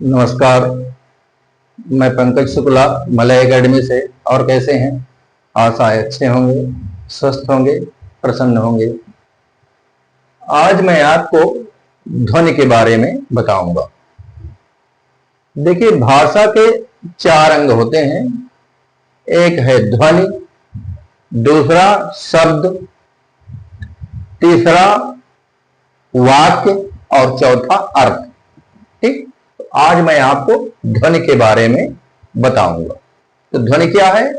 नमस्कार। मैं Pankaj Shukla Malay academy से। और कैसे हैं? आशा है अच्छे होंगे, स्वस्थ होंगे, प्रसन्न होंगे। आज मैं आपको ध्वनि के बारे में बताऊंगा। देखिए, भाषा के 4 अंग होते हैं। एक है ध्वनि, दूसरा शब्द, तीसरा वाक्य और चौथा अर्थ। ठीक, तो आज मैं आपको ध्वनि के बारे में बताऊंगा। तो ध्वनि क्या है?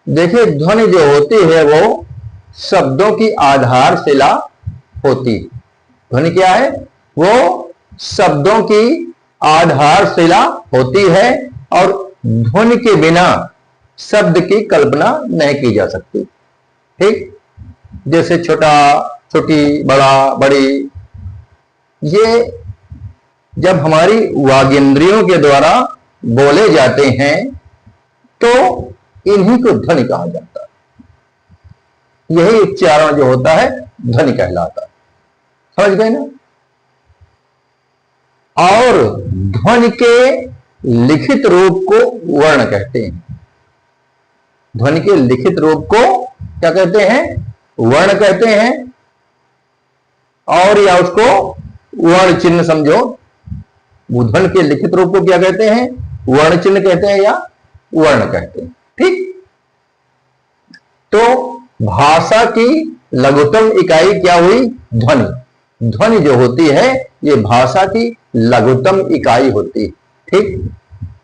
देखिए, ध्वनि जो होती है वो शब्दों की आधारशिला होती है। ध्वनि क्या है? वो शब्दों की आधारशिला होती है और ध्वनि के बिना शब्द की कल्पना नहीं की जा सकती। ठीक, जैसे छोटा, छोटी, बड़ा, बड़ी, ये जब हमारी वागेंद्रियों के द्वारा बोले जाते हैं तो इन्हीं को ध्वनि कहा जाता है। यही उच्चारण जो होता है ध्वनि कहलाता है। समझ गए ना? और ध्वनि के लिखित रूप को वर्ण कहते हैं। ध्वनि के लिखित रूप को क्या कहते हैं? वर्ण कहते हैं। और या उसको वर्ण चिन्ह समझो। ध्वनि के लिखित रूप को क्या कहते हैं? वर्ण चिन्ह कहते हैं या वर्ण कहते हैं। ठीक, तो भाषा की लघुतम इकाई क्या हुई? ध्वनि। ध्वनि जो होती है ये भाषा की लघुतम इकाई होती है। ठीक,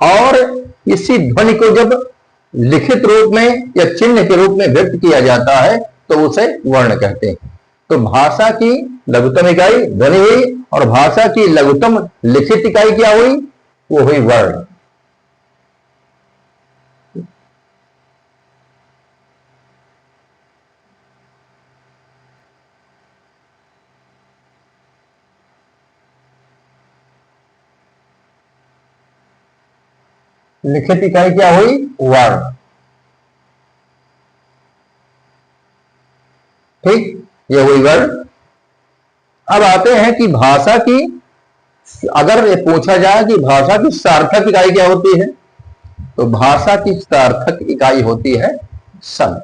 और इसी ध्वनि को जब लिखित रूप में या चिन्ह के रूप में व्यक्त किया जाता है तो उसे वर्ण कहते हैं। तो भाषा की लघुतम इकाई ध्वनि हुई और भाषा की लघुतम लिखित इकाई क्या हुई? वो हुई वर्ण। लिखित इकाई क्या हुई? वर्ण। ठीक, ये हुई वर्ण। अब आते हैं कि भाषा की, अगर ये पूछा जाए कि भाषा की सार्थक इकाई क्या होती है, तो भाषा की सार्थक इकाई होती है शब्द।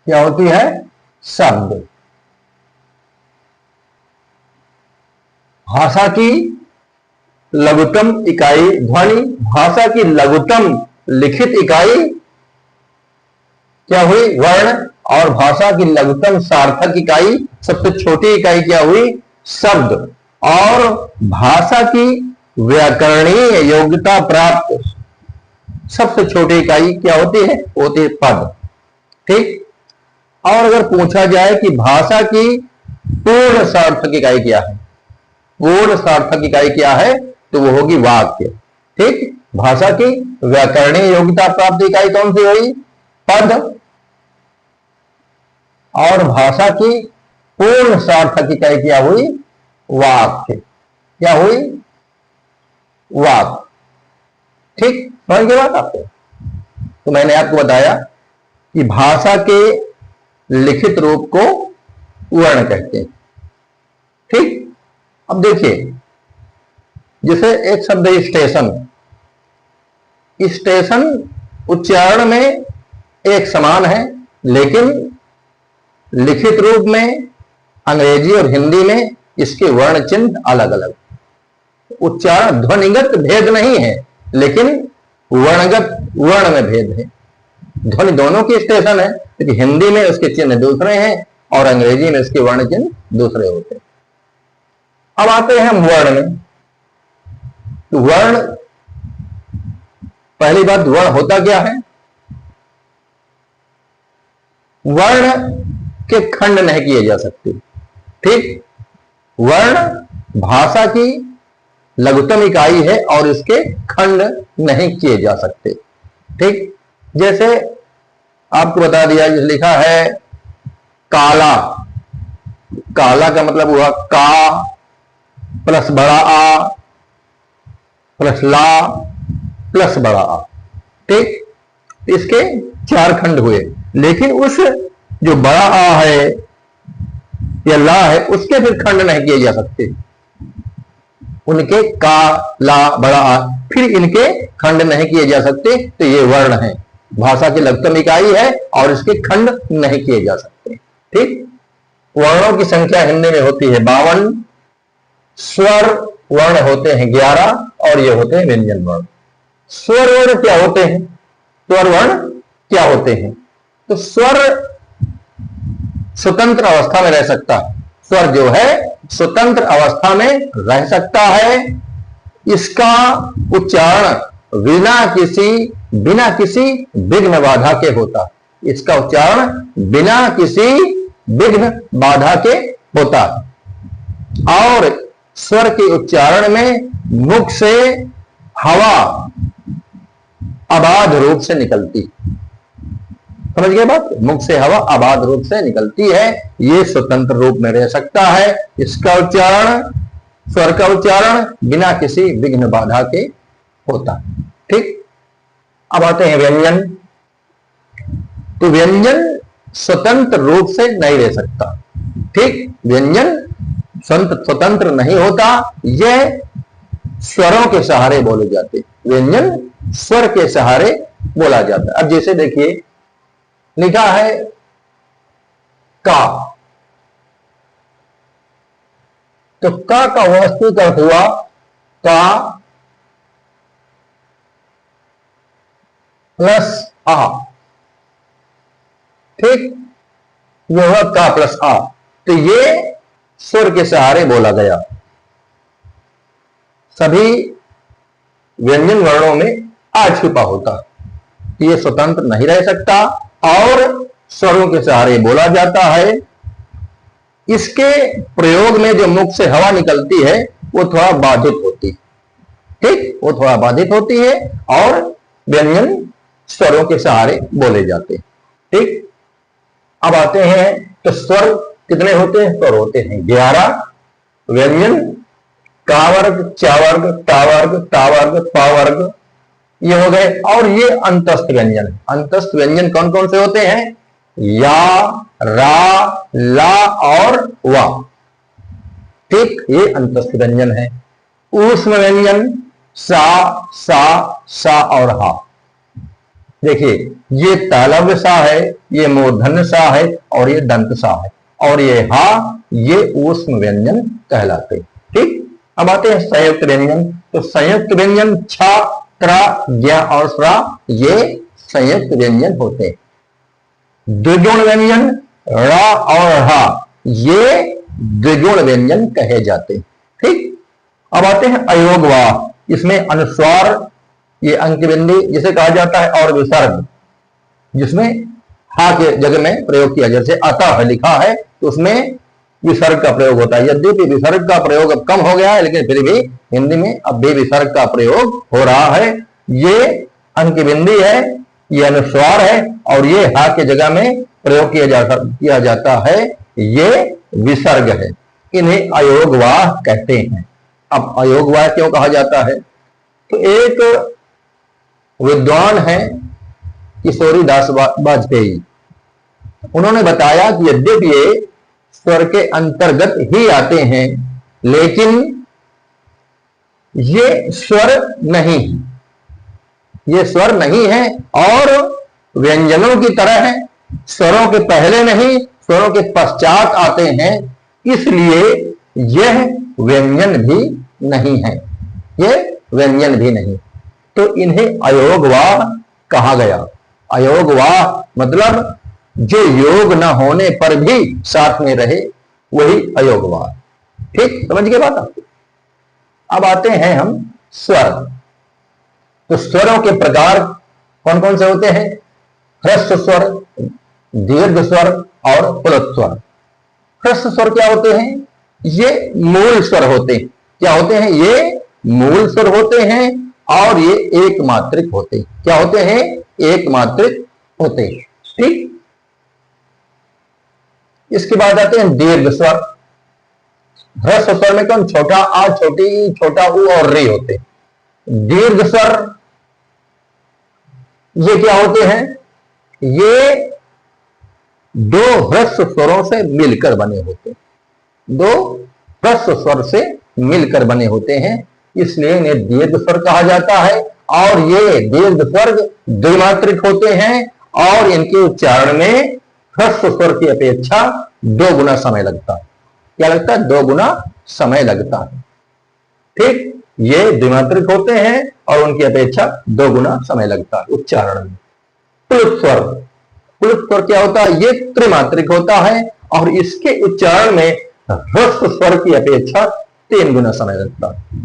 क्या होती है? शब्द। भाषा की लघुतम इकाई ध्वनि, भाषा की लघुतम लिखित इकाई क्या हुई? वर्ण। और भाषा की लघुतम सार्थक इकाई, सबसे छोटी इकाई क्या हुई? शब्द। और भाषा की व्याकरणीय योग्यता प्राप्त सबसे छोटी इकाई क्या होती है? होती है पद। ठीक, और अगर पूछा जाए कि भाषा की पूर्ण सार्थक इकाई क्या है, पूर्ण सार्थक इकाई क्या है, तो वो होगी वाक्य। ठीक, भाषा की व्याकरणीय योग्यता प्राप्त इकाई कौन सी हुई? पद। और भाषा की पूर्ण सार्थक इकाई क्या हुई? वाक्य। क्या हुई? वाक्य। ठीक, समझ गए बात आपको? तो मैंने आपको बताया कि भाषा के लिखित रूप को वर्ण कहते हैं। ठीक, अब देखिए, जैसे एक शब्द है स्टेशन। स्टेशन उच्चारण में एक समान है, लेकिन लिखित रूप में अंग्रेजी और हिंदी में इसके वर्ण चिन्ह अलग अलग। उच्चारण ध्वनिगत भेद नहीं है, लेकिन वर्णगत वर्ण में भेद है। ध्वनि दोनों की स्टेशन है, लेकिन हिंदी में उसके चिन्ह दूसरे हैं और अंग्रेजी में इसके वर्ण चिन्ह दूसरे होते हैं। अब आते हैं हम वर्ण में। तो वर्ण, पहली बात, वर्ण होता क्या है? वर्ण के खंड नहीं किए जा सकते। ठीक, वर्ण भाषा की लघुतम इकाई है और इसके खंड नहीं किए जा सकते। ठीक, जैसे आपको बता दिया, जैसे लिखा है काला। काला का मतलब हुआ का प्लस बड़ा आ प्लस ला प्लस बड़ा आ। ठीक, इसके 4 खंड हुए, लेकिन उस जो बड़ा आ है या ला है उसके फिर खंड नहीं किए जा सकते। उनके का, ला, बड़ा आ, फिर इनके खंड नहीं किए जा सकते। तो ये वर्ण है, भाषा की लघुतम इकाई है और इसके खंड नहीं किए जा सकते। ठीक, वर्णों की संख्या हिंदी में होती है 52, स्वर वर्ण होते हैं 11 और ये होते हैं व्यंजन वर्ण। स्वर वर्ण क्या होते हैं? स्वर वर्ण क्या होते हैं? तो स्वर स्वतंत्र अवस्था में रह सकता है। स्वर जो है स्वतंत्र अवस्था में रह सकता है। इसका उच्चारण बिना किसी विघ्न बाधा के होता है। इसका उच्चारण बिना किसी विघ्न बाधा के होता है। और स्वर के उच्चारण में मुख से हवा अबाध रूप से निकलती, समझ गए बात? मुख से हवा अबाध रूप से निकलती है। ये स्वतंत्र रूप में रह सकता है। इसका उच्चारण, स्वर का उच्चारण बिना किसी विघ्न बाधा के होता है। ठीक, अब आते हैं व्यंजन। तो व्यंजन स्वतंत्र रूप से नहीं रह सकता। ठीक, व्यंजन स्वतंत्र नहीं होता। यह स्वरों के सहारे बोले जाते। व्यंजन स्वर के सहारे बोला जाता है। अब जैसे देखिए लिखा है का, तो का वास्तविक अर्थ हुआ का प्लस आ। ठीक, यह हुआ का प्लस आ। तो ये स्वर के सहारे बोला गया। सभी व्यंजन वर्णों में आ छुपा होता, ये स्वतंत्र नहीं रह सकता और स्वरों के सहारे बोला जाता है। इसके प्रयोग में जो मुख से हवा निकलती है वो थोड़ा बाधित होती है। ठीक, वो थोड़ा बाधित होती है और व्यंजन स्वरों के सहारे बोले जाते हैं। ठीक, अब आते हैं तो स्वर कितने होते हैं? स्वर होते हैं 11। व्यंजन का वर्ग, चा वर्ग, टा वर्ग, ता वर्ग, पा वर्ग, ये हो गए। और ये अंतस्थ व्यंजन। अंतस्थ व्यंजन कौन कौन से होते हैं? या, रा, ला और वा। ठीक, ये अंतस्थ व्यंजन है। ऊष्म व्यंजन सा, सा, सा और हा। देखिए ये तालव्य सा है, ये मूर्धन्य सा है और ये दंत सा है और ये हा, ये ऊष्म व्यंजन कहलाते। ठीक, अब आते हैं संयुक्त व्यंजन। तो संयुक्त व्यंजन छा, त्रा, ज्ञा और स्रा, ये संयुक्त व्यंजन होते हैं। द्विगुण व्यंजन रा और हा, ये द्विगुण व्यंजन कहे जाते। ठीक, अब आते हैं अयोगवाह। इसमें अनुस्वार, ये अंक बिंदी जिसे कहा जाता है, और विसर्ग जिसमें हा के जगह में प्रयोग किया। जैसे अतः लिखा है तो उसमें विसर्ग का प्रयोग होता है। यद्यपि विसर्ग का प्रयोग अब कम हो गया है, लेकिन फिर भी हिंदी में अब भी विसर्ग का प्रयोग हो रहा है। ये अंक बिंदी है, ये अनुस्वार है और ये हा के जगह में प्रयोग किया जाता है, ये विसर्ग है। इन्हें अयोगवाह कहते हैं। अब अयोगवाह क्यों कहा जाता है? तो एक विद्वान है किशोरी दास वाजपेयी, उन्होंने बताया कि यद्यपि ये स्वर के अंतर्गत ही आते हैं, लेकिन ये स्वर नहीं, ये स्वर नहीं है और व्यंजनों की तरह है। स्वरों के पहले नहीं, स्वरों के पश्चात आते हैं, इसलिए यह व्यंजन भी नहीं है, ये व्यंजन भी नहीं। तो इन्हें अयोगवाह कहा गया। अयोगवाह मतलब जो योग न होने पर भी साथ में रहे, वही अयोगवाह। ठीक, समझ गए बात आपको? अब आते हैं हम स्वर। तो स्वरों के प्रकार कौन कौन से होते हैं? ह्रस्व स्वर, दीर्घ स्वर और प्लुत स्वर। ह्रस्व स्वर क्या होते हैं? ये मूल स्वर होते हैं। क्या होते हैं? ये मूल स्वर होते हैं और ये एक मात्रिक होते हैं। क्या होते हैं? एक मात्रिक होते हैं। ठीक, इसके बाद आते हैं दीर्घ स्वर। ह्रस्व स्वर में कौन? छोटा आ, छोटी ई, छोटा ऊ और री होते हैं। दीर्घ स्वर ये क्या होते हैं? ये दो ह्रस्व स्वरों से मिलकर बने होते हैं, दो ह्रस्व स्वर से मिलकर बने होते हैं, इसलिए इन्हें दीर्घ स्वर कहा जाता है। और ये दीर्घ स्वर द्विमात्रिक होते हैं और इनके उच्चारण में ह्रस्व स्वर की अपेक्षा 2 गुना समय लगता है। क्या लगता है? 2 गुना समय लगता है। ठीक, ये द्विमात्रिक होते हैं और उनकी अपेक्षा 2 गुना समय लगता है उच्चारण में। प्लुत स्वर, प्लुत स्वर क्या होता है? ये त्रिमात्रिक होता है और इसके उच्चारण में ह्रस्व स्वर की अपेक्षा 3 गुना समय लगता है।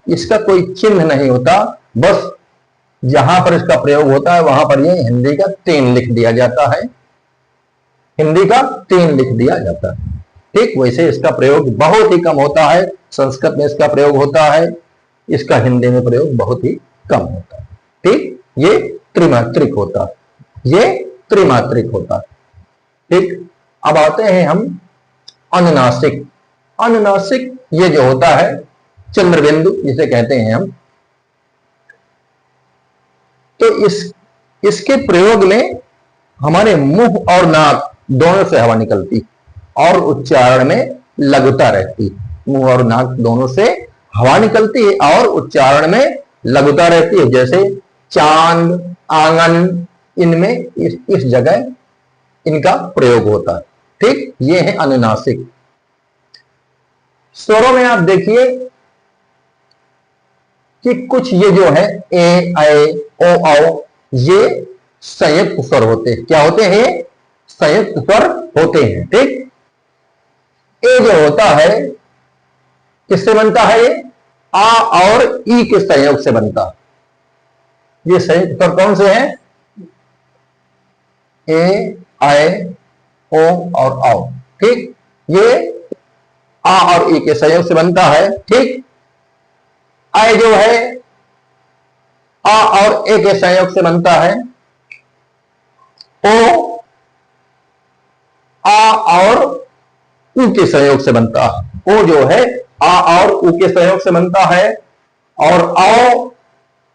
इसका कोई चिन्ह नहीं होता, बस जहां पर इसका प्रयोग होता है वहां पर ये हिंदी का 3 लिख दिया जाता है, हिंदी का 3 लिख दिया जाता है। ठीक, वैसे इसका प्रयोग बहुत ही कम होता है, संस्कृत में इसका प्रयोग होता है, इसका हिंदी में प्रयोग बहुत ही कम होता है। ठीक, ये त्रिमात्रिक होता है, ये त्रिमात्रिक होता है। ठीक, अब आते हैं हम अनुनासिक। अनुनासिक ये जो होता है चंद्रबिंदु जिसे कहते हैं हम, तो इसके प्रयोग में हमारे मुंह और नाक दोनों से हवा निकलती और उच्चारण में लघुता रहती। मुंह और नाक दोनों से हवा निकलती है और उच्चारण में लघुता रहती है। जैसे चांद, आंगन, इनमें इस जगह इनका प्रयोग होता है। ठीक, ये है अनुनासिक। स्वरों में आप देखिए कि कुछ ये जो है ए, ऐ, ओ, औ, ये संयुक्त स्वर होते हैं। क्या होते हैं? संयुक्त स्वर होते हैं। ठीक, ए जो होता है किससे बनता है? ये आ और ई के संयोग से बनता है। ये संयुक्त स्वर कौन से हैं? ए, ऐ, ओ और औ। ठीक, ये आ और ई के संयोग से बनता है। ठीक, ऐ जो है आ और ए के संयोग से बनता है। ओ आ और उ के संयोग से बनता है। ओ जो है आ और उ के संयोग से बनता है और औ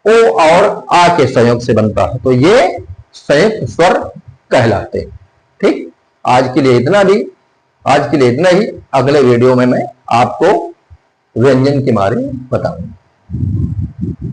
ओ और आ के संयोग से बनता है। तो ये संयुक्त स्वर कहलाते हैं। ठीक, आज के लिए इतना ही। अगले वीडियो में मैं आपको व्यंजन के बारे में बताऊंगा।